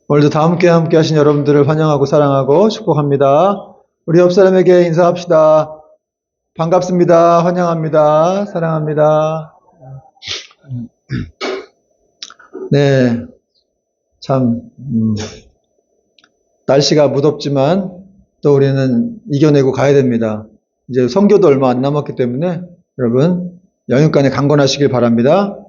오늘도 다 함께 하신 여러분들을 환영하고 사랑하고 축복합니다. 우리 옆 사람에게 인사합시다. 반갑습니다. 환영합니다. 사랑합니다. 네, 참 날씨가 무덥지만 또 우리는 이겨내고 가야 됩니다. 이제 성교도 얼마 안 남았기 때문에 여러분 영육간에 강건하시길 바랍니다.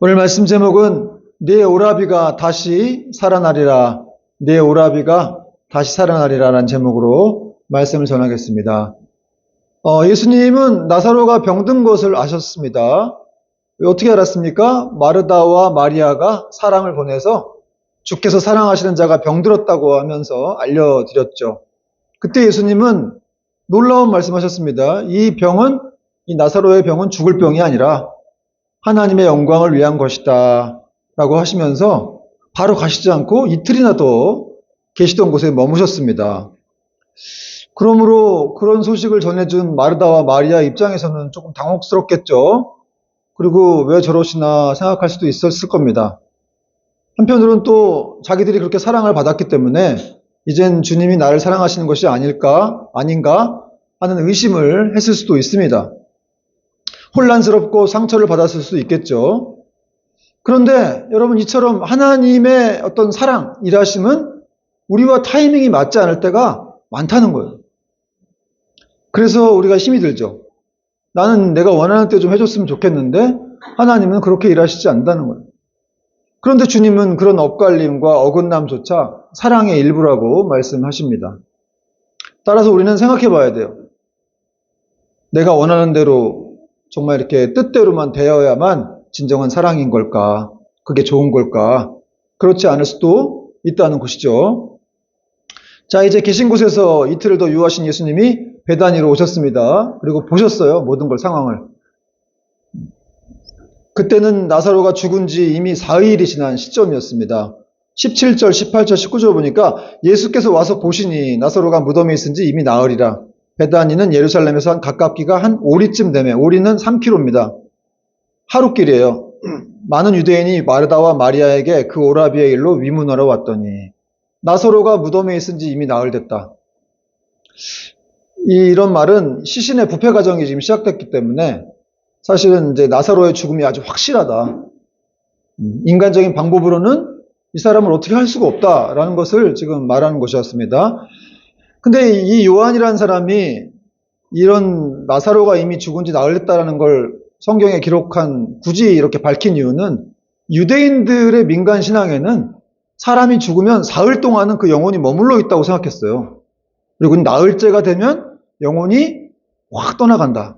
오늘 말씀 제목은 네 오라비가 다시 살아나리라. 네 오라비가 다시 살아나리라 라는 제목으로 말씀을 전하겠습니다. 예수님은 나사로가 병든 것을 아셨습니다. 어떻게 알았습니까? 마르다와 마리아가 사람을 보내서 주께서 사랑하시는 자가 병들었다고 하면서 알려드렸죠. 그때 예수님은 놀라운 말씀하셨습니다. 이 나사로의 병은 죽을 병이 아니라 하나님의 영광을 위한 것이다 라고 하시면서 바로 가시지 않고 이틀이나 더 계시던 곳에 머무셨습니다. 그러므로 그런 소식을 전해준 마르다와 마리아 입장에서는 조금 당혹스럽겠죠. 그리고 왜 저러시나 생각할 수도 있었을 겁니다. 한편으로는 또 자기들이 그렇게 사랑을 받았기 때문에 이젠 주님이 나를 사랑하시는 것이 아닌가 하는 의심을 했을 수도 있습니다. 혼란스럽고 상처를 받았을 수도 있겠죠. 그런데 여러분, 이처럼 하나님의 어떤 사랑, 일하심은 우리와 타이밍이 맞지 않을 때가 많다는 거예요. 그래서 우리가 힘이 들죠. 나는 내가 원하는 때 좀 해줬으면 좋겠는데 하나님은 그렇게 일하시지 않는다는 거예요. 그런데 주님은 그런 엇갈림과 어긋남조차 사랑의 일부라고 말씀하십니다. 따라서 우리는 생각해 봐야 돼요. 내가 원하는 대로 정말 이렇게 뜻대로만 되어야만 진정한 사랑인 걸까? 그게 좋은 걸까? 그렇지 않을 수도 있다는 것이죠. 자, 이제 계신 곳에서 이틀을 더 유하신 예수님이 베다니로 오셨습니다. 그리고 보셨어요. 모든 상황을. 그때는 나사로가 죽은 지 이미 4일이 지난 시점이었습니다. 17절, 18절, 19절 보니까 예수께서 와서 보시니 나사로가 무덤에 있은 지 이미 나흘이라. 베다니는 예루살렘에서 가깝기가 한 오리쯤 되매, 오리는 3km입니다. 하루길이에요. 많은 유대인이 마르다와 마리아에게 그 오라비의 일로 위문하러 왔더니 나사로가 무덤에 있은 지 이미 나흘 됐다. 이런 말은 시신의 부패 과정이 지금 시작됐기 때문에 사실은 이제 나사로의 죽음이 아주 확실하다. 인간적인 방법으로는 이 사람을 어떻게 할 수가 없다라는 것을 지금 말하는 것이었습니다. 근데 이 요한이라는 사람이 이런 나사로가 이미 죽은 지 나흘 됐다라는 걸 성경에 굳이 이렇게 밝힌 이유는 유대인들의 민간 신앙에는 사람이 죽으면 사흘 동안은 그 영혼이 머물러 있다고 생각했어요. 그리고 나흘째가 되면 영혼이 확 떠나간다.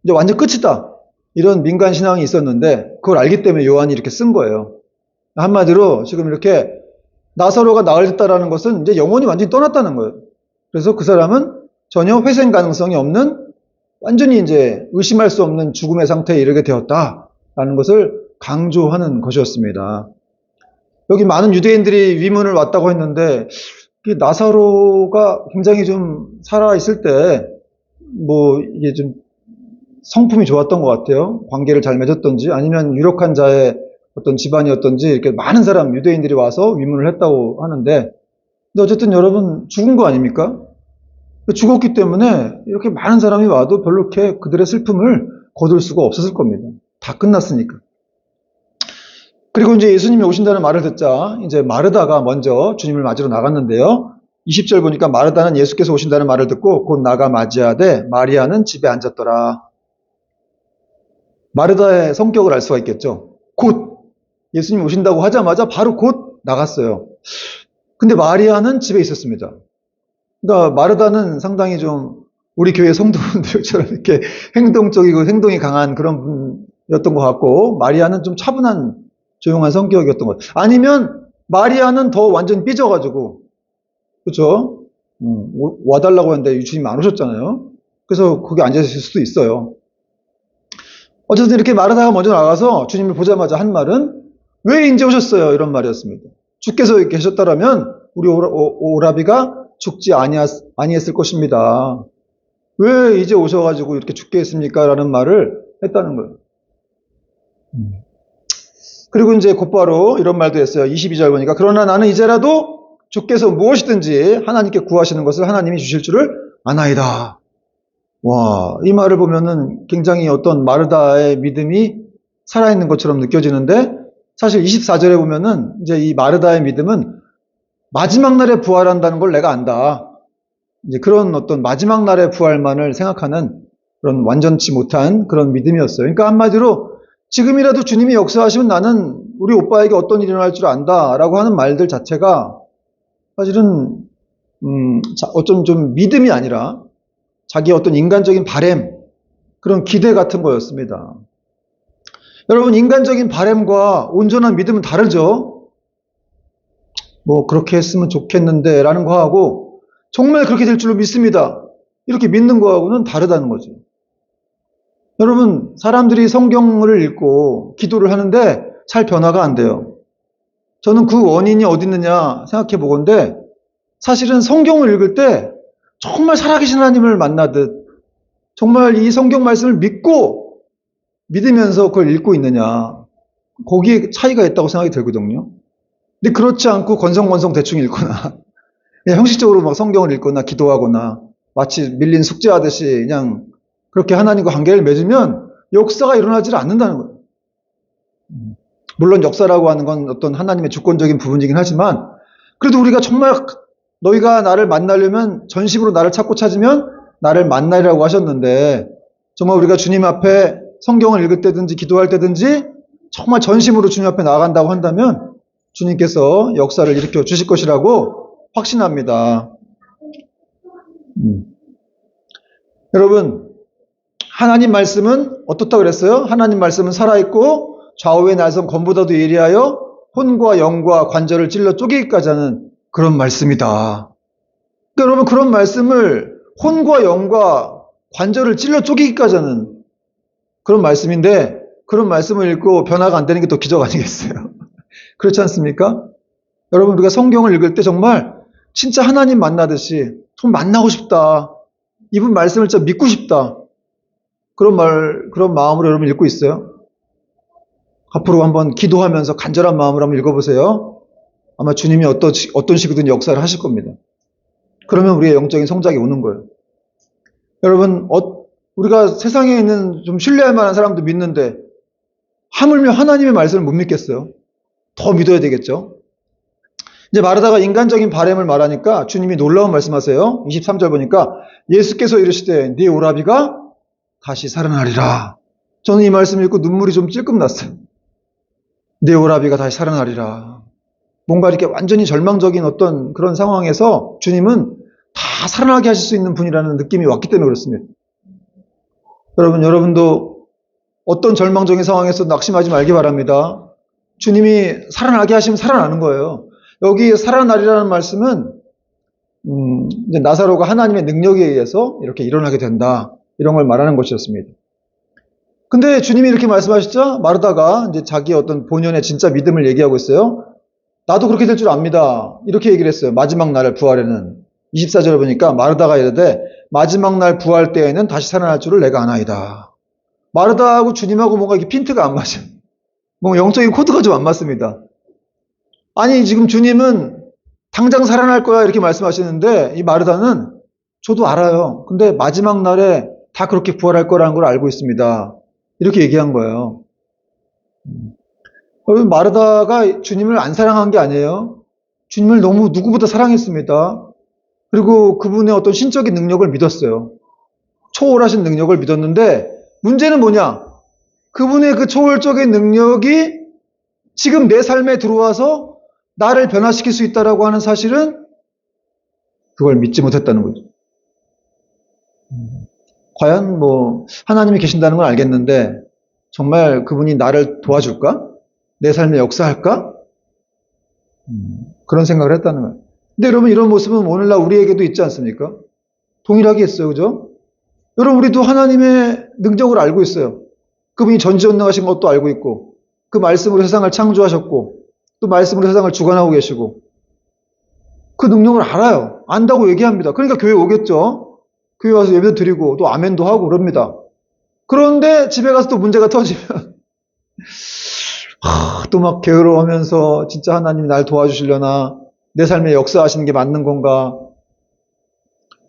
이제 완전 끝이다. 이런 민간 신앙이 있었는데 그걸 알기 때문에 요한이 이렇게 쓴 거예요. 한마디로 지금 이렇게 나사로가 나흘 됐다라는 것은 이제 영혼이 완전히 떠났다는 거예요. 그래서 그 사람은 전혀 회생 가능성이 없는 완전히 이제 의심할 수 없는 죽음의 상태에 이르게 되었다라는 것을 강조하는 것이었습니다. 여기 많은 유대인들이 위문을 왔다고 했는데 나사로가 굉장히 좀 살아있을 때 이게 좀 성품이 좋았던 것 같아요. 관계를 잘 맺었던지 아니면 유력한 자의 어떤 집안이었던지 이렇게 많은 유대인들이 와서 위문을 했다고 하는데 근데 어쨌든 여러분 죽은 거 아닙니까? 죽었기 때문에 이렇게 많은 사람이 와도 별로 이렇게 그들의 슬픔을 거둘 수가 없었을 겁니다. 다 끝났으니까. 그리고 이제 예수님이 오신다는 말을 듣자 이제 마르다가 먼저 주님을 맞으러 나갔는데요. 20절 보니까 마르다는 예수께서 오신다는 말을 듣고 곧 나가 맞이하되 마리아는 집에 앉았더라. 마르다의 성격을 알 수가 있겠죠. 곧 예수님 오신다고 하자마자 바로 곧 나갔어요. 근데 마리아는 집에 있었습니다. 그러니까 마르다는 상당히 좀 우리 교회 성도분들처럼 이렇게 행동적이고 행동이 강한 그런 분이었던 것 같고 마리아는 좀 차분한 조용한 성격이었던 것 같아요. 아니면 마리아는 더 완전 삐져가지고 그렇죠? 와달라고 했는데 주님 안 오셨잖아요. 그래서 거기 앉아있을 수도 있어요. 어쨌든 이렇게 마르다가 먼저 나가서 주님을 보자마자 한 말은 왜 이제 오셨어요? 이런 말이었습니다. 주께서 계셨다라면 우리 오라비가 죽지 아니했을 것입니다. 왜 이제 오셔가지고 이렇게 죽게 했습니까? 라는 말을 했다는 거예요. 그리고 이제 곧바로 이런 말도 했어요. 22절 보니까 그러나 나는 이제라도 주께서 무엇이든지 하나님께 구하시는 것을 하나님이 주실 줄을 아나이다. 와, 이 말을 보면은 굉장히 어떤 마르다의 믿음이 살아있는 것처럼 느껴지는데 사실 24절에 보면은 이제 이 마르다의 믿음은 마지막 날에 부활한다는 걸 내가 안다. 이제 그런 어떤 마지막 날의 부활만을 생각하는 그런 완전치 못한 그런 믿음이었어요. 그러니까 한마디로 지금이라도 주님이 역사하시면 나는 우리 오빠에게 어떤 일이 일어날 줄 안다라고 하는 말들 자체가 사실은 어쩜 좀 믿음이 아니라 자기의 어떤 인간적인 바램, 그런 기대 같은 거였습니다. 여러분, 인간적인 바램과 온전한 믿음은 다르죠? 뭐 그렇게 했으면 좋겠는데 라는 거하고 정말 그렇게 될 줄로 믿습니다. 이렇게 믿는 거하고는 다르다는 거죠. 여러분, 사람들이 성경을 읽고 기도를 하는데 잘 변화가 안 돼요. 저는 그 원인이 어디 있느냐 생각해 보건데 사실은 성경을 읽을 때 정말 살아계신 하나님을 만나듯 정말 이 성경 말씀을 믿고 믿으면서 그걸 읽고 있느냐, 거기에 차이가 있다고 생각이 들거든요. 근데 그렇지 않고 건성건성 대충 읽거나 그냥 형식적으로 막 성경을 읽거나 기도하거나 마치 밀린 숙제하듯이 그냥 그렇게 하나님과 관계를 맺으면 역사가 일어나지 않는다는 거예요. 물론 역사라고 하는 건 어떤 하나님의 주권적인 부분이긴 하지만 그래도 우리가 정말 너희가 나를 만나려면 전심으로 나를 찾으면 나를 만나리라고 하셨는데 정말 우리가 주님 앞에 성경을 읽을 때든지 기도할 때든지 정말 전심으로 주님 앞에 나아간다고 한다면 주님께서 역사를 일으켜 주실 것이라고 확신합니다. 여러분, 하나님 말씀은 어떻다 그랬어요? 하나님 말씀은 살아있고 좌우의 날선 검보다도 예리하여 혼과 영과 관절을 찔러 쪼개기까지 하는 그런 말씀이다. 그러니까 여러분, 그런 말씀을 혼과 영과 관절을 찔러 쪼개기까지 하는 그런 말씀인데 그런 말씀을 읽고 변화가 안 되는 게 더 기적 아니겠어요? 그렇지 않습니까? 여러분, 우리가 성경을 읽을 때 정말 진짜 하나님 만나듯이 좀 만나고 싶다. 이분 말씀을 진짜 믿고 싶다. 그런 마음으로 여러분 읽고 있어요? 앞으로 한번 기도하면서 간절한 마음으로 한번 읽어보세요. 아마 주님이 어떤 식이든 역사를 하실 겁니다. 그러면 우리의 영적인 성장이 오는 거예요. 여러분, 우리가 세상에 있는 좀 신뢰할 만한 사람도 믿는데 하물며 하나님의 말씀을 못 믿겠어요? 더 믿어야 되겠죠? 이제 마르다가 인간적인 바램을 말하니까 주님이 놀라운 말씀하세요. 23절 보니까 예수께서 이르시되 네 오라비가 다시 살아나리라. 저는 이 말씀 읽고 눈물이 좀 찔끔 났어요. 네 오라비가 다시 살아나리라. 뭔가 이렇게 완전히 절망적인 어떤 그런 상황에서 주님은 다 살아나게 하실 수 있는 분이라는 느낌이 왔기 때문에 그렇습니다. 여러분도 어떤 절망적인 상황에서 낙심하지 말기 바랍니다. 주님이 살아나게 하시면 살아나는 거예요. 여기 살아나리라는 말씀은 이제 나사로가 하나님의 능력에 의해서 이렇게 일어나게 된다. 이런 걸 말하는 것이었습니다. 근데 주님이 이렇게 말씀하시자 마르다가 이제 자기의 어떤 본연의 진짜 믿음을 얘기하고 있어요. 나도 그렇게 될 줄 압니다. 이렇게 얘기를 했어요. 마지막 날 부활에는. 24절에 보니까 마르다가 이르되 마지막 날 부활 때에는 다시 살아날 줄을 내가 아나이다. 마르다하고 주님하고 뭔가 이렇게 핀트가 안 맞아요. 뭔가 영적인 코드가 좀 안 맞습니다. 아니, 지금 주님은 당장 살아날 거야 이렇게 말씀하시는데 이 마르다는 저도 알아요. 근데 마지막 날에 다 그렇게 부활할 거라는 걸 알고 있습니다. 이렇게 얘기한 거예요. 여러분, 마르다가 주님을 안 사랑한 게 아니에요. 주님을 너무 누구보다 사랑했습니다. 그리고 그분의 어떤 신적인 능력을 믿었어요. 초월하신 능력을 믿었는데 문제는 뭐냐? 그분의 그 초월적인 능력이 지금 내 삶에 들어와서 나를 변화시킬 수 있다라고 하는 사실은 그걸 믿지 못했다는 거죠. 과연 하나님이 계신다는 건 알겠는데 정말 그분이 나를 도와줄까? 내 삶에 역사할까? 그런 생각을 했다는 거예요. 근데 여러분, 이런 모습은 오늘날 우리에게도 있지 않습니까? 동일하게 있어요. 그죠? 여러분, 우리도 하나님의 능력을 알고 있어요. 그분이 전지전능하신 것도 알고 있고 그 말씀으로 세상을 창조하셨고 또 말씀으로 세상을 주관하고 계시고 그 능력을 알아요. 안다고 얘기합니다. 그러니까 교회 오겠죠. 교회 와서 예배도 드리고 또 아멘도 하고 그럽니다. 그런데 집에 가서 또 문제가 터지면 또 막 게으러워하면서 진짜 하나님이 날 도와주시려나? 내 삶에 역사하시는 게 맞는 건가?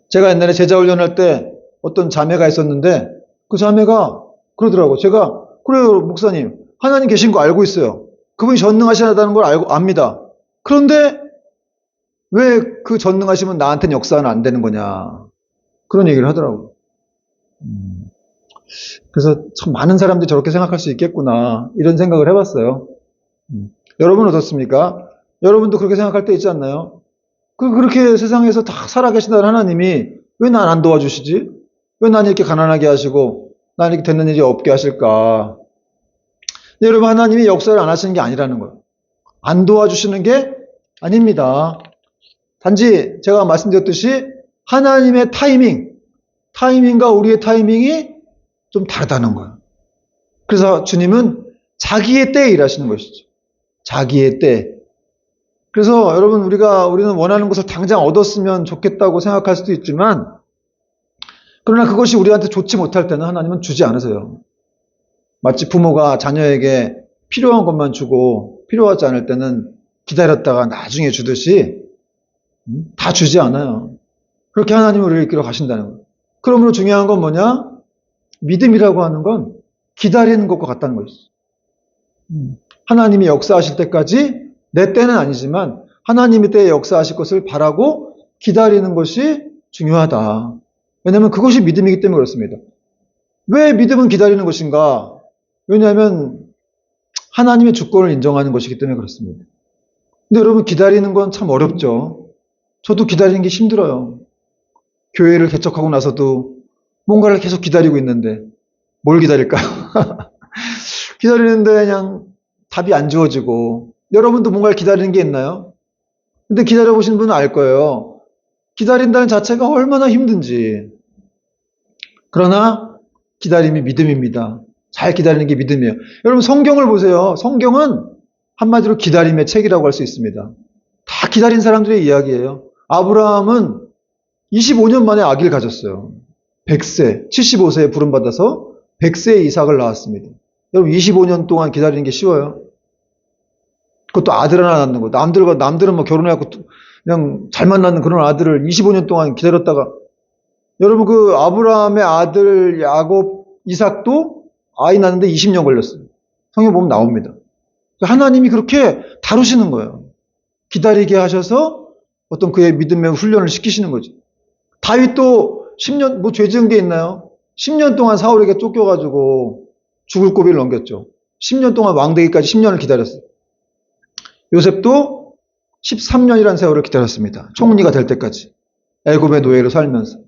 제가 옛날에 제자 훈련할 때 어떤 자매가 있었는데 그 자매가 그러더라고. 제가 그래요 목사님 하나님 계신 거 알고 있어요. 그분이 전능하시다는 걸 알고 압니다. 그런데 왜 그 전능하시면 나한테는 역사는 안 되는 거냐. 그런 얘기를 하더라고요. 그래서 참 많은 사람들이 저렇게 생각할 수 있겠구나 이런 생각을 해봤어요. 여러분은 어떻습니까? 여러분도 그렇게 생각할 때 있지 않나요? 그렇게 세상에서 다 살아계신다는 하나님이 왜 난 안 도와주시지? 왜 난 이렇게 가난하게 하시고 난 이렇게 되는 일이 없게 하실까? 여러분 하나님이 역사를 안 하시는 게 아니라는 거예요. 안 도와주시는 게 아닙니다. 단지 제가 말씀드렸듯이 하나님의 타이밍과 우리의 타이밍이 좀 다르다는 거예요. 그래서 주님은 자기의 때에 일하시는 것이죠. 자기의 때. 그래서 여러분 우리는 원하는 것을 당장 얻었으면 좋겠다고 생각할 수도 있지만 그러나 그것이 우리한테 좋지 못할 때는 하나님은 주지 않으세요. 마치 부모가 자녀에게 필요한 것만 주고 필요하지 않을 때는 기다렸다가 나중에 주듯이 다 주지 않아요. 그렇게 하나님은 우리를 이끌어 가신다는 거예요. 그러므로 중요한 건 뭐냐? 믿음이라고 하는 건 기다리는 것과 같다는 것이죠. 하나님이 역사하실 때까지 내 때는 아니지만 하나님의 때에 역사하실 것을 바라고 기다리는 것이 중요하다. 왜냐하면 그것이 믿음이기 때문에 그렇습니다. 왜 믿음은 기다리는 것인가? 왜냐하면 하나님의 주권을 인정하는 것이기 때문에 그렇습니다. 근데 여러분 기다리는 건 참 어렵죠. 저도 기다리는 게 힘들어요. 교회를 개척하고 나서도 뭔가를 계속 기다리고 있는데 뭘 기다릴까요? 기다리는데 그냥 답이 안 주어지고 여러분도 뭔가를 기다리는 게 있나요? 근데 기다려보신 분은 알 거예요. 기다린다는 자체가 얼마나 힘든지. 그러나 기다림이 믿음입니다. 잘 기다리는 게 믿음이에요. 여러분 성경을 보세요. 성경은 한마디로 기다림의 책이라고 할 수 있습니다. 다 기다린 사람들의 이야기예요. 아브라함은 25년 만에 아기를 가졌어요. 100세, 75세에 부름받아서 100세에 이삭을 낳았습니다. 여러분 25년 동안 기다리는 게 쉬워요? 그것도 아들 하나 낳는 거. 남들은 뭐 결혼해갖고 그냥 잘만 낳는 그런 아들을 25년 동안 기다렸다가 여러분 그 아브라함의 아들 야곱, 이삭도 아이 낳는데 20년 걸렸어요. 성경 보면 나옵니다. 하나님이 그렇게 다루시는 거예요. 기다리게 하셔서 어떤 그의 믿음의 훈련을 시키시는 거죠. 다윗도 10년 뭐 죄 지은 게 있나요? 10년 동안 사울에게 쫓겨가지고 죽을 고비를 넘겼죠. 10년 동안 왕되기까지 10년을 기다렸어요. 요셉도 13년이라는 세월을 기다렸습니다. 총리가 될 때까지. 애굽의 노예로 살면서.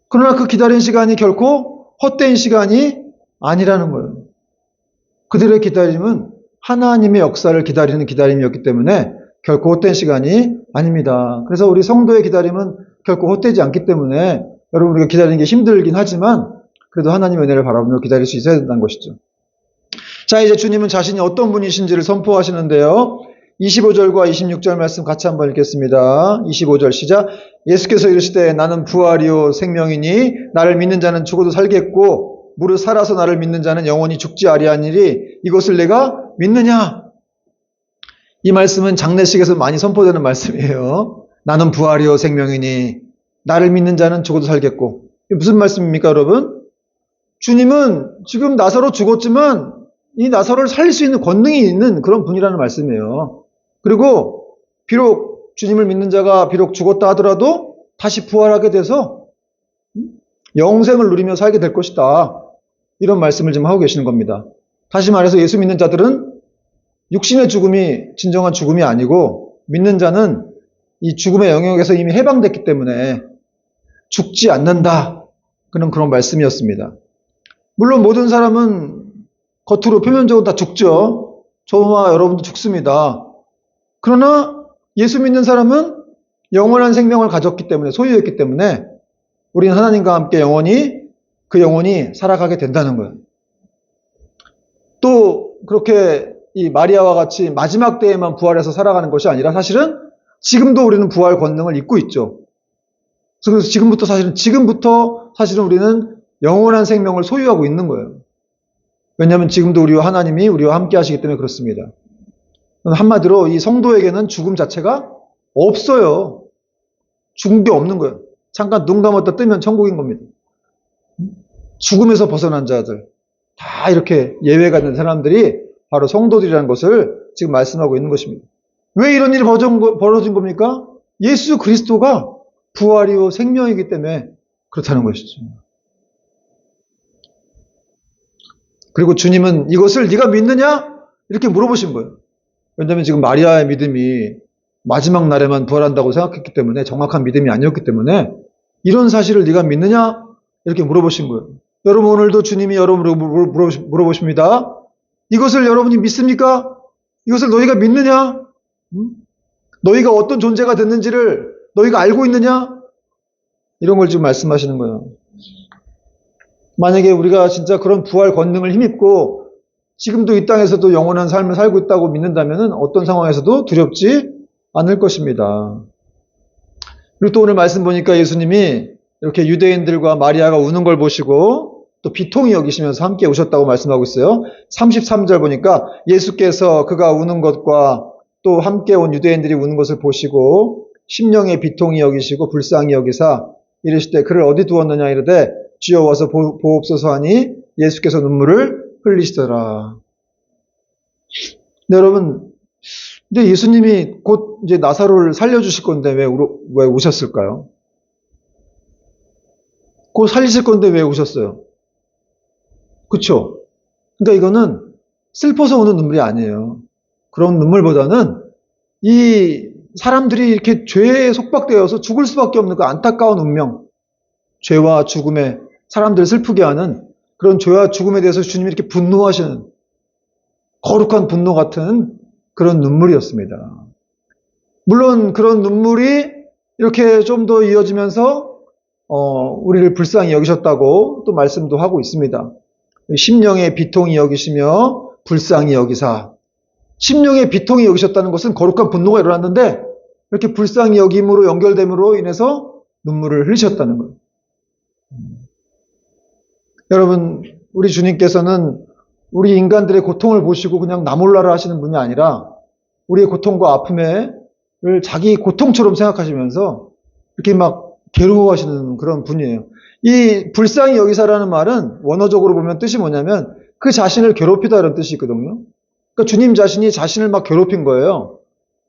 그러나 그 기다린 시간이 결코 헛된 시간이 아니라는 거예요. 그들의 기다림은 하나님의 역사를 기다리는 기다림이었기 때문에 결코 헛된 시간이 아닙니다. 그래서 우리 성도의 기다림은 결코 헛되지 않기 때문에 여러분 우리가 기다리는 게 힘들긴 하지만 그래도 하나님의 은혜를 바라보며 기다릴 수 있어야 된다는 것이죠. 자, 이제 주님은 자신이 어떤 분이신지를 선포하시는데요. 25절과 26절 말씀 같이 한번 읽겠습니다. 25절 시작. 예수께서 이르시되 나는 부활이요 생명이니 나를 믿는 자는 죽어도 살겠고 무릇 살아서 나를 믿는 자는 영원히 죽지 아니하니리 이것을 내가 믿느냐? 이 말씀은 장례식에서 많이 선포되는 말씀이에요. 나는 부활이요 생명이니 나를 믿는 자는 죽어도 살겠고. 이게 무슨 말씀입니까, 여러분? 주님은 지금 나사로 죽었지만 이 나사로를 살릴 수 있는 권능이 있는 그런 분이라는 말씀이에요. 그리고 비록 주님을 믿는 자가 비록 죽었다 하더라도 다시 부활하게 돼서 영생을 누리며 살게 될 것이다. 이런 말씀을 지금 하고 계시는 겁니다. 다시 말해서 예수 믿는 자들은 육신의 죽음이 진정한 죽음이 아니고 믿는 자는 이 죽음의 영역에서 이미 해방됐기 때문에 죽지 않는다. 그런 말씀이었습니다. 물론 모든 사람은 겉으로 표면적으로 다 죽죠. 저와 여러분도 죽습니다. 그러나 예수 믿는 사람은 영원한 생명을 가졌기 때문에 소유했기 때문에 우리는 하나님과 함께 그 영혼이 살아가게 된다는 거예요. 또 그렇게 이 마리아와 같이 마지막 때에만 부활해서 살아가는 것이 아니라 사실은 지금도 우리는 부활 권능을 입고 있죠. 그래서 지금부터 사실은 우리는 영원한 생명을 소유하고 있는 거예요. 왜냐하면 지금도 우리와 하나님이 우리와 함께 하시기 때문에 그렇습니다. 한마디로 이 성도에게는 죽음 자체가 없어요. 죽은 게 없는 거예요. 잠깐 눈 감았다 뜨면 천국인 겁니다. 죽음에서 벗어난 자들, 다 이렇게 예외가 된 사람들이 바로 성도들이라는 것을 지금 말씀하고 있는 것입니다. 왜 이런 일이 벌어진 겁니까? 예수 그리스도가 부활이요 생명이기 때문에 그렇다는 것이죠. 그리고 주님은 이것을 네가 믿느냐? 이렇게 물어보신 거예요. 왜냐하면 지금 마리아의 믿음이 마지막 날에만 부활한다고 생각했기 때문에 정확한 믿음이 아니었기 때문에 이런 사실을 네가 믿느냐? 이렇게 물어보신 거예요. 여러분 오늘도 주님이 여러분을 물어보십니다. 이것을 여러분이 믿습니까? 이것을 너희가 믿느냐? 너희가 어떤 존재가 됐는지를 너희가 알고 있느냐? 이런 걸 지금 말씀하시는 거예요. 만약에 우리가 진짜 그런 부활 권능을 힘입고 지금도 이 땅에서도 영원한 삶을 살고 있다고 믿는다면 어떤 상황에서도 두렵지 않을 것입니다. 그리고 또 오늘 말씀 보니까 예수님이 이렇게 유대인들과 마리아가 우는 걸 보시고 또 비통히 여기시면서 함께 우셨다고 말씀하고 있어요. 33절 보니까 예수께서 그가 우는 것과 또 함께 온 유대인들이 우는 것을 보시고 심령에 비통히 여기시고 불쌍히 여기사 이르시되 그를 어디 두었느냐 이르되 주여 와서 보옵소서 하니 예수께서 눈물을 흘리시더라. 네, 여러분, 근데 예수님이 곧 이제 나사로를 살려주실 건데 왜 우셨을까요? 곧 살리실 건데 왜 우셨어요? 그쵸? 그러니까 이거는 슬퍼서 우는 눈물이 아니에요. 그런 눈물보다는 이 사람들이 이렇게 죄에 속박되어서 죽을 수밖에 없는 그 안타까운 운명, 죄와 죽음에 사람들을 슬프게 하는 그런 죄와 죽음에 대해서 주님이 이렇게 분노하시는 거룩한 분노 같은 그런 눈물이었습니다. 물론 그런 눈물이 이렇게 좀 더 이어지면서 우리를 불쌍히 여기셨다고 또 말씀도 하고 있습니다. 심령의 비통히 여기시며 불쌍히 여기사. 심령의 비통히 여기셨다는 것은 거룩한 분노가 일어났는데 이렇게 불쌍히 여김으로 연결됨으로 인해서 눈물을 흘리셨다는 거예요. 여러분, 우리 주님께서는 우리 인간들의 고통을 보시고 그냥 나 몰라라 하시는 분이 아니라 우리의 고통과 아픔을 자기 고통처럼 생각하시면서 이렇게 막 괴로워하시는 그런 분이에요. 이 불쌍히 여기사라는 말은 원어적으로 보면 뜻이 뭐냐면 그 자신을 괴롭히다 이런 뜻이 있거든요. 그러니까 주님 자신이 자신을 막 괴롭힌 거예요.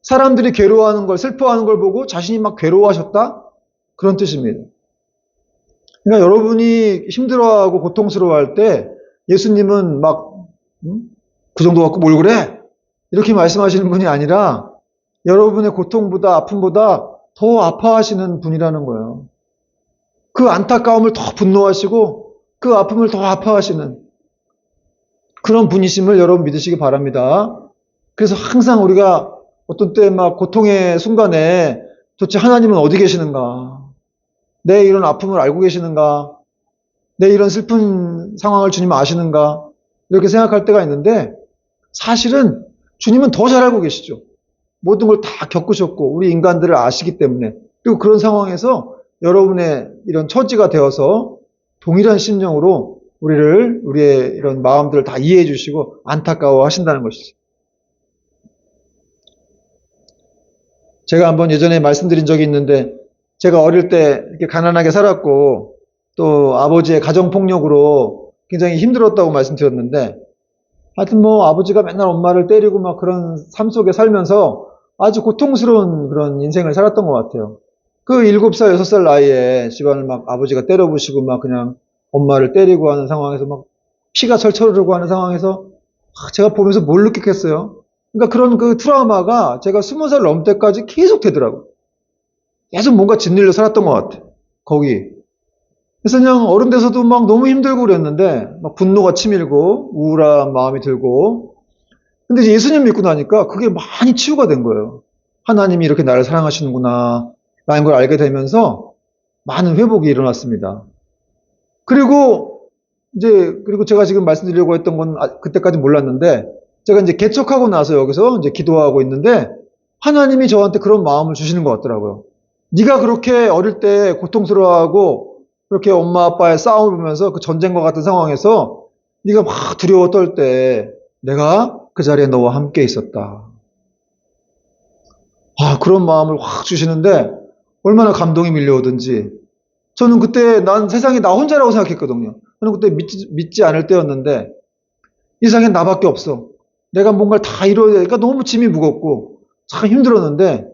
사람들이 괴로워하는 걸, 슬퍼하는 걸 보고 자신이 막 괴로워하셨다? 그런 뜻입니다. 그러니까 여러분이 힘들어하고 고통스러워할 때 예수님은 막 그 정도 갖고 뭘 그래? 이렇게 말씀하시는 분이 아니라 여러분의 고통보다 아픔보다 더 아파하시는 분이라는 거예요. 그 안타까움을 더 분노하시고 그 아픔을 더 아파하시는 그런 분이심을 여러분 믿으시기 바랍니다. 그래서 항상 우리가 어떤 때 막 고통의 순간에 도대체 하나님은 어디 계시는가? 내 이런 아픔을 알고 계시는가? 내 이런 슬픈 상황을 주님 아시는가? 이렇게 생각할 때가 있는데 사실은 주님은 더 잘 알고 계시죠. 모든 걸 다 겪으셨고 우리 인간들을 아시기 때문에 그리고 그런 상황에서 여러분의 이런 처지가 되어서 동일한 심령으로 우리의 이런 마음들을 다 이해해 주시고 안타까워 하신다는 것이죠. 제가 한번 예전에 말씀드린 적이 있는데 제가 어릴 때 이렇게 가난하게 살았고 또 아버지의 가정폭력으로 굉장히 힘들었다고 말씀드렸는데 하여튼 뭐 아버지가 맨날 엄마를 때리고 막 그런 삶 속에 살면서 아주 고통스러운 그런 인생을 살았던 것 같아요. 그 7살, 6살 나이에 집안을 막 아버지가 때려부시고 막 그냥 엄마를 때리고 하는 상황에서 막 피가 철철 흐르고 하는 상황에서 제가 보면서 뭘 느꼈겠어요? 그러니까 그런 그 트라우마가 제가 20살 넘을 때까지 계속 되더라고요. 계속 뭔가 짓눌려 살았던 것 같아요. 거기. 그래서 그냥 어른 돼서도 막 너무 힘들고 그랬는데 막 분노가 치밀고 우울한 마음이 들고 근데 이제 예수님 믿고 나니까 그게 많이 치유가 된 거예요. 하나님이 이렇게 나를 사랑하시는구나 라는 걸 알게 되면서 많은 회복이 일어났습니다. 그리고 제가 지금 말씀드리려고 했던 건 그때까지 몰랐는데 제가 이제 개척하고 나서 여기서 이제 기도하고 있는데 하나님이 저한테 그런 마음을 주시는 것 같더라고요. 네가 그렇게 어릴 때 고통스러워하고 그렇게 엄마 아빠의 싸움을 보면서 그 전쟁과 같은 상황에서 네가 막 두려워 떨 때 내가 그 자리에 너와 함께 있었다. 그런 마음을 확 주시는데 얼마나 감동이 밀려오든지. 저는 그때 난 세상에 나 혼자라고 생각했거든요. 저는 그때 믿지 않을 때였는데 이 세상에 나밖에 없어. 내가 뭔가를 다 이뤄야 되니까 너무 짐이 무겁고 참 힘들었는데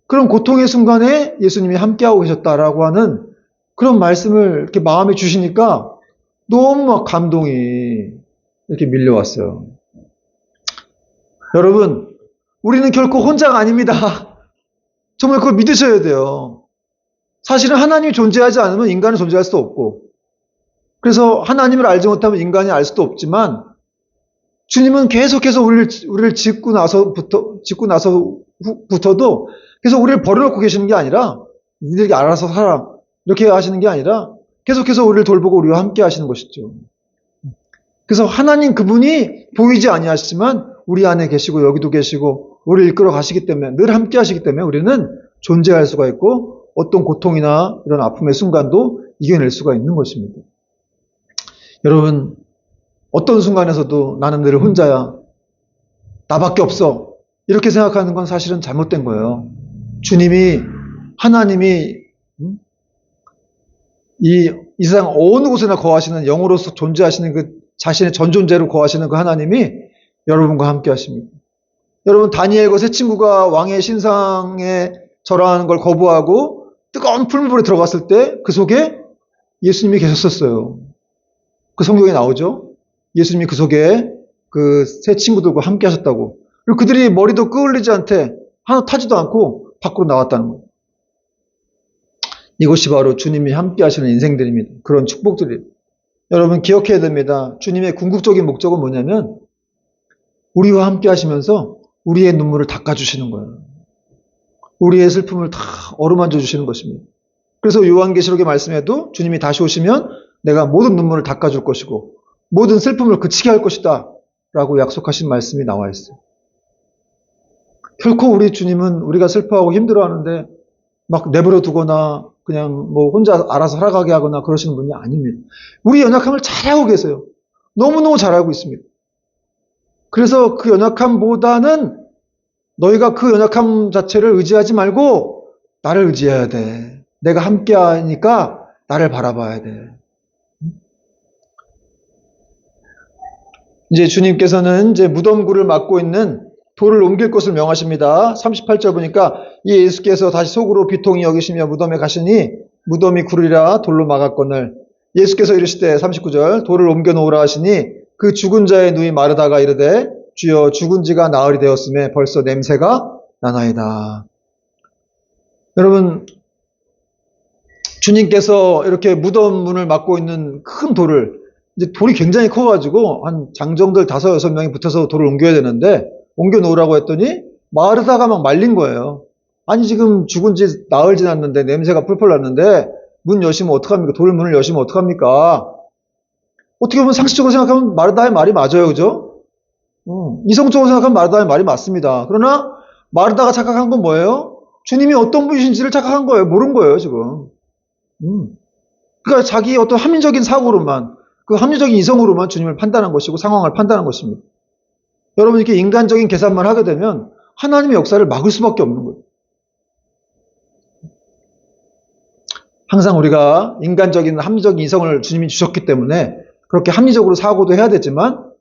그런 고통의 순간에 예수님이 함께하고 계셨다라고 하는 그런 말씀을 이렇게 마음에 주시니까 너무 막 감동이 이렇게 밀려왔어요. 여러분, 우리는 결코 혼자가 아닙니다. 정말 그걸 믿으셔야 돼요. 사실은 하나님이 존재하지 않으면 인간은 존재할 수도 없고, 그래서 하나님을 알지 못하면 인간이 알 수도 없지만, 주님은 계속해서 우리를 짓고 나서부터도 계속 우리를 버려놓고 계시는 게 아니라, 니들이 알아서 살아. 이렇게 하시는 게 아니라, 계속해서 우리를 돌보고 우리와 함께 하시는 것이죠. 그래서 하나님 그분이 보이지 아니하시지만, 우리 안에 계시고, 여기도 계시고, 우리를 이끌어 가시기 때문에, 늘 함께 하시기 때문에 우리는 존재할 수가 있고, 어떤 고통이나 이런 아픔의 순간도 이겨낼 수가 있는 것입니다. 여러분, 어떤 순간에서도 나는 늘 혼자야. 나밖에 없어. 이렇게 생각하는 건 사실은 잘못된 거예요. 하나님이 이 세상 어느 곳에나 거하시는 영으로서 존재하시는 그 자신의 전존재로 거하시는 그 하나님이 여러분과 함께 하십니다. 여러분, 다니엘과 세 친구가 왕의 신상에 절하는 걸 거부하고 뜨거운 풀무불에 들어갔을 때 그 속에 예수님이 계셨었어요. 그 성경에 나오죠. 예수님이 그 속에 그 세 친구들과 함께 하셨다고. 그리고 그들이 머리도 끄을리지 않되 하나 타지도 않고 밖으로 나왔다는 거예요. 이것이 바로 주님이 함께 하시는 인생들입니다. 그런 축복들이에요. 여러분 기억해야 됩니다. 주님의 궁극적인 목적은 뭐냐면 우리와 함께 하시면서 우리의 눈물을 닦아주시는 거예요. 우리의 슬픔을 다 어루만져 주시는 것입니다. 그래서 요한계시록의 말씀에도 주님이 다시 오시면 내가 모든 눈물을 닦아줄 것이고 모든 슬픔을 그치게 할 것이다 라고 약속하신 말씀이 나와 있어요. 결코 우리 주님은 우리가 슬퍼하고 힘들어하는데 막 내버려 두거나 그냥 뭐 혼자 알아서 살아가게 하거나 그러시는 분이 아닙니다. 우리 연약함을 잘 알고 계세요. 너무너무 잘 알고 있습니다. 그래서 그 연약함보다는 너희가 그 연약함 자체를 의지하지 말고 나를 의지해야 돼. 내가 함께 하니까 나를 바라봐야 돼. 이제 주님께서는 이제 무덤굴을 막고 있는 돌을 옮길 것을 명하십니다. 38절 보니까 이 예수께서 다시 속으로 비통히 여기시며 무덤에 가시니 무덤이 구르리라 돌로 막았거늘 예수께서 이르시되 39절 돌을 옮겨 놓으라 하시니 그 죽은 자의 누이 마르다가 이르되 주여 죽은 지가 나흘이 되었음에 벌써 냄새가 나나이다. 여러분 주님께서 이렇게 무덤 문을 막고 있는 큰 돌을 이제 돌이 굉장히 커가지고 한 장정들 5, 6명이 붙어서 돌을 옮겨야 되는데 옮겨 놓으라고 했더니 마르다가 막 말린 거예요. 아니 지금 죽은 지 나흘 지났는데 냄새가 풀풀 났는데 문 여시면 어떡합니까? 돌 문을 여시면 어떡합니까? 어떻게 보면 상식적으로 생각하면 마르다의 말이 맞아요. 그죠? 이성적으로 생각하면 마르다의 말이 맞습니다. 그러나 마르다가 착각한 건 뭐예요? 주님이 어떤 분이신지를 착각한 거예요. 모른 거예요 지금. 그러니까 자기 어떤 합리적인 사고로만 그 합리적인 이성으로만 주님을 판단한 것이고 상황을 판단한 것입니다. 여러분 이렇게 인간적인 계산만 하게 되면 하나님의 역사를 막을 수밖에 없는 거예요. 항상 우리가 인간적인 합리적인 이성을 주님이 주셨기 때문에 그렇게 합리적으로 사고도 해야 되지만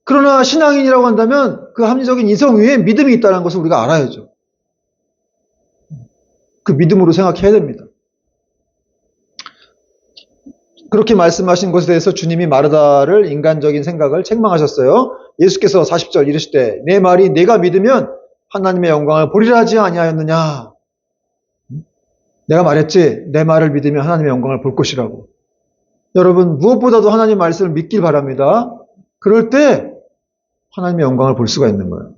그러나 신앙인이라고 한다면 그 합리적인 이성 위에 믿음이 있다는 것을 우리가 알아야죠. 그 믿음으로 생각해야 됩니다. 그렇게 말씀하신 것에 대해서 주님이 마르다를 인간적인 생각을 책망하셨어요. 예수께서 40절 이르시되 내 말이 내가 믿으면 하나님의 영광을 보리라 하지 아니하였느냐. 내가 말했지 내 말을 믿으면 하나님의 영광을 볼 것이라고. 여러분 무엇보다도 하나님의 말씀을 믿길 바랍니다. 그럴 때 하나님의 영광을 볼 수가 있는 거예요.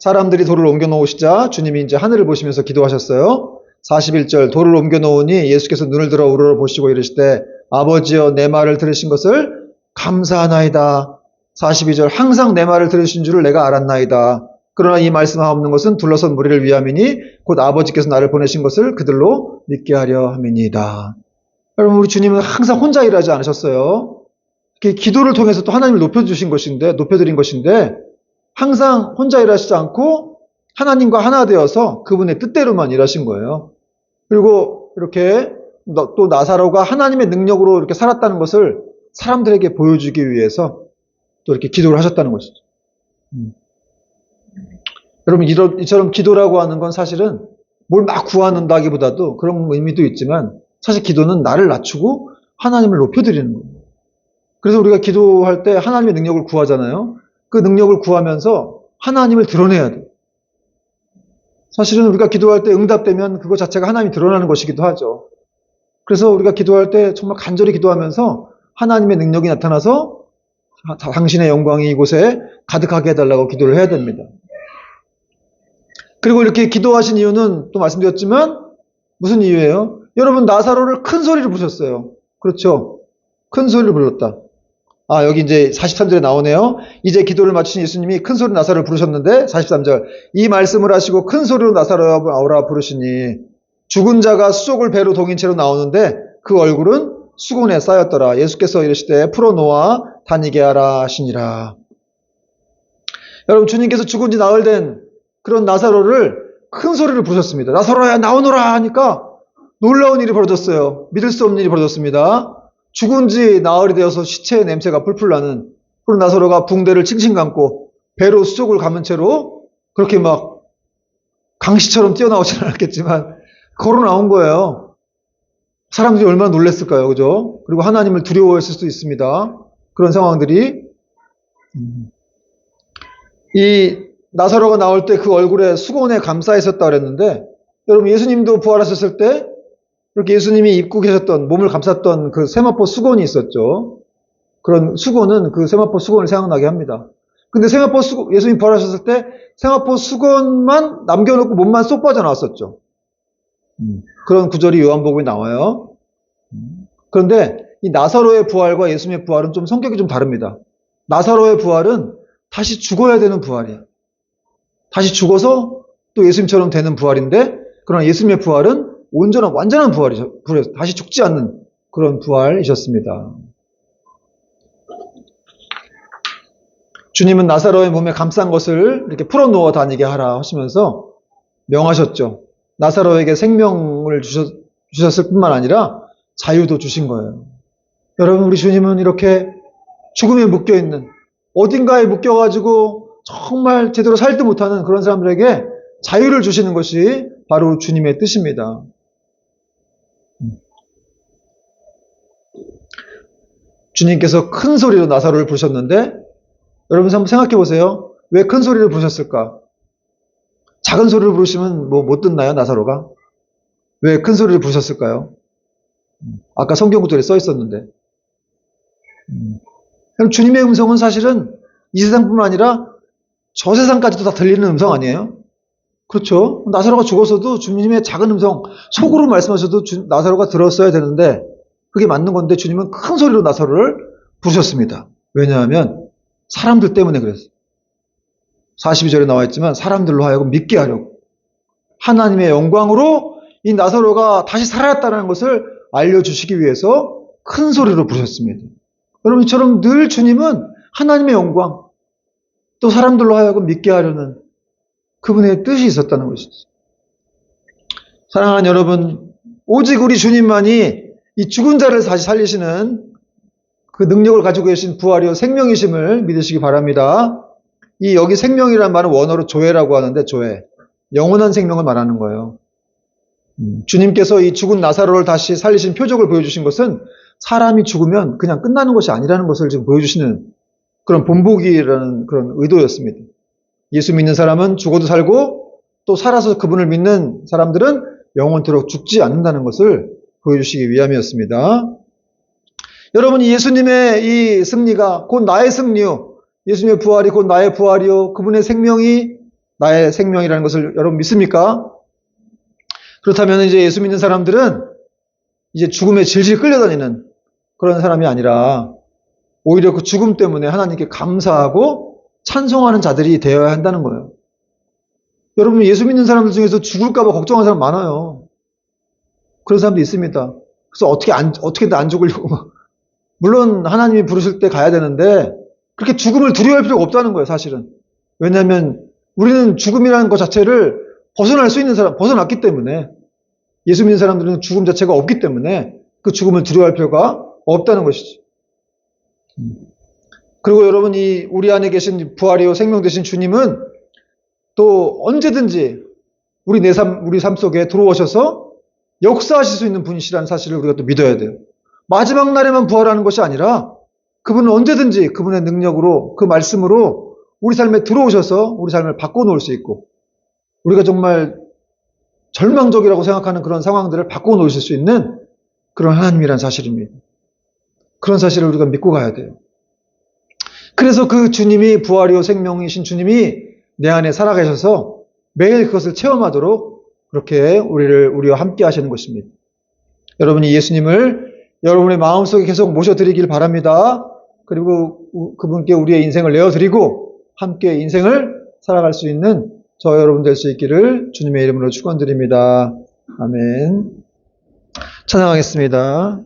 사람들이 돌을 옮겨 놓으시자 주님이 이제 하늘을 보시면서 기도하셨어요. 41절 돌을 옮겨 놓으니 예수께서 눈을 들어 우러러 보시고 이르시되 아버지여 내 말을 들으신 것을 감사하나이다. 42절 항상 내 말을 들으신 줄을 내가 알았나이다. 그러나 이 말씀하옵는 것은 둘러선 무리를 위함이니 곧 아버지께서 나를 보내신 것을 그들로 믿게 하려 함이니이다. 여러분 우리 주님은 항상 혼자 일하지 않으셨어요. 이렇게 기도를 통해서 또 하나님을 높여드린 것인데, 항상 혼자 일하시지 않고 하나님과 하나 되어서 그분의 뜻대로만 일하신 거예요. 그리고 이렇게 또 나사로가 하나님의 능력으로 이렇게 살았다는 것을 사람들에게 보여주기 위해서 또 이렇게 기도를 하셨다는 것이죠. 여러분, 이처럼 기도라고 하는 건 사실은 뭘 막 구한다기보다도 그런 의미도 있지만, 사실 기도는 나를 낮추고 하나님을 높여드리는 거예요. 그래서 우리가 기도할 때 하나님의 능력을 구하잖아요. 그 능력을 구하면서 하나님을 드러내야 돼요. 사실은 우리가 기도할 때 응답되면 그거 자체가 하나님이 드러나는 것이기도 하죠. 그래서 우리가 기도할 때 정말 간절히 기도하면서 하나님의 능력이 나타나서 당신의 영광이 이곳에 가득하게 해달라고 기도를 해야 됩니다. 그리고 이렇게 기도하신 이유는 또 말씀드렸지만 무슨 이유예요? 여러분, 나사로를 큰 소리로 부르셨어요. 그렇죠? 큰 소리로 불렀다. 여기 이제 43절에 나오네요. 이제 기도를 마치신 예수님이 큰 소리로 나사로를 부르셨는데, 43절. 이 말씀을 하시고 큰 소리로 나사로라 부르시니 죽은 자가 수족을 배로 동인 채로 나오는데 그 얼굴은 수건에 쌓였더라. 예수께서 이르시되 풀어놓아 다니게 하라 하시니라. 여러분, 주님께서 죽은 지 나흘 된 그런 나사로를 큰 소리를 부르셨습니다. 나사로야 나오너라 하니까 놀라운 일이 벌어졌어요. 믿을 수 없는 일이 벌어졌습니다. 죽은 지 나흘이 되어서 시체의 냄새가 풀풀 나는 그런 나사로가 붕대를 칭칭 감고 배로 수족을 감은 채로 그렇게 막 강시처럼 뛰어나오지는 않았겠지만 걸어 나온 거예요. 사람들이 얼마나 놀랐을까요? 그죠? 그리고 하나님을 두려워했을 수도 있습니다. 그런 상황들이. 이 나사로가 나올 때 그 얼굴에 수건에 감싸 있었다 그랬는데, 여러분, 예수님도 부활하셨을 때 이렇게 예수님이 입고 계셨던, 몸을 감쌌던 그 세마포 수건이 있었죠. 그런 수건은 그 세마포 수건을 생각나게 합니다. 근데 예수님 부활하셨을 때 세마포 수건만 남겨놓고 몸만 쏙 빠져나왔었죠. 그런 구절이 요한복음에 나와요. 그런데 이 나사로의 부활과 예수님의 부활은 좀 성격이 좀 다릅니다. 나사로의 부활은 다시 죽어야 되는 부활이에요. 다시 죽어서 또 예수님처럼 되는 부활인데, 그러나 예수님의 부활은 완전한 부활이죠. 다시 죽지 않는 그런 부활이셨습니다. 주님은 나사로의 몸에 감싼 것을 이렇게 풀어놓아 다니게 하라 하시면서 명하셨죠. 나사로에게 생명을 주셨을 뿐만 아니라 자유도 주신 거예요. 여러분, 우리 주님은 이렇게 죽음에 묶여있는, 어딘가에 묶여가지고 정말 제대로 살지 못하는 그런 사람들에게 자유를 주시는 것이 바로 주님의 뜻입니다. 주님께서 큰 소리로 나사로를 부르셨는데, 여러분 한번 생각해 보세요. 왜 큰 소리를 부르셨을까? 작은 소리를 부르시면 못 듣나요, 나사로가? 왜 큰 소리를 부르셨을까요? 아까 성경 구절에 써 있었는데. 주님의 음성은 사실은 이 세상뿐만 아니라 저 세상까지도 다 들리는 음성 아니에요? 그렇죠? 나사로가 죽어서도 주님의 작은 음성, 속으로 말씀하셔도 나사로가 들었어야 되는데, 그게 맞는 건데 주님은 큰 소리로 나사로를 부르셨습니다. 왜냐하면 사람들 때문에 그랬어요. 42절에 나와 있지만 사람들로 하여금 믿게 하려고, 하나님의 영광으로 이 나사로가 다시 살아났다는 것을 알려주시기 위해서 큰 소리로 부르셨습니다. 여러분, 이처럼 늘 주님은 하나님의 영광, 또 사람들로 하여금 믿게 하려는 그분의 뜻이 있었다는 것이죠. 사랑하는 여러분, 오직 우리 주님만이 이 죽은 자를 다시 살리시는 그 능력을 가지고 계신 부활이요 생명이심을 믿으시기 바랍니다. 여기 생명이라는 말은 원어로 조회라고 하는데, 조회, 영원한 생명을 말하는 거예요. 주님께서 이 죽은 나사로를 다시 살리신 표적을 보여주신 것은 사람이 죽으면 그냥 끝나는 것이 아니라는 것을 지금 보여주시는 그런 본보기라는 그런 의도였습니다. 예수 믿는 사람은 죽어도 살고, 또 살아서 그분을 믿는 사람들은 영원토록 죽지 않는다는 것을 보여주시기 위함이었습니다. 여러분, 예수님의 이 승리가 곧 나의 승리요, 예수님의 부활이 곧 나의 부활이요, 그분의 생명이 나의 생명이라는 것을 여러분 믿습니까? 그렇다면 이제 예수 믿는 사람들은 이제 죽음에 질질 끌려다니는 그런 사람이 아니라 오히려 그 죽음 때문에 하나님께 감사하고 찬송하는 자들이 되어야 한다는 거예요. 여러분, 예수 믿는 사람들 중에서 죽을까봐 걱정하는 사람 많아요. 그런 사람도 있습니다. 그래서 어떻게든 안 죽으려고 막 물론 하나님이 부르실 때 가야 되는데 그렇게 죽음을 두려워할 필요가 없다는 거예요, 사실은. 왜냐하면 우리는 죽음이라는 것 자체를 벗어날 수 있는 사람, 벗어났기 때문에 예수 믿는 사람들은 죽음 자체가 없기 때문에 그 죽음을 두려워할 필요가 없다는 것이죠. 그리고 여러분, 이 우리 안에 계신 부활이요 생명 되신 주님은 또 언제든지 우리 삶 속에 들어오셔서 역사하실 수 있는 분이시라는 사실을 우리가 또 믿어야 돼요. 마지막 날에만 부활하는 것이 아니라 그분은 언제든지 그분의 능력으로, 그 말씀으로 우리 삶에 들어오셔서 우리 삶을 바꿔놓을 수 있고, 우리가 정말 절망적이라고 생각하는 그런 상황들을 바꿔놓으실 수 있는 그런 하나님이란 사실입니다. 그런 사실을 우리가 믿고 가야 돼요. 그래서 그 주님이, 부활이요 생명이신 주님이 내 안에 살아계셔서 매일 그것을 체험하도록 그렇게 우리와 함께 하시는 것입니다. 여러분이 예수님을 여러분의 마음속에 계속 모셔드리길 바랍니다. 그리고 그분께 우리의 인생을 내어드리고 함께 인생을 살아갈 수 있는 저 여러분 될 수 있기를 주님의 이름으로 축원드립니다. 아멘. 찬양하겠습니다.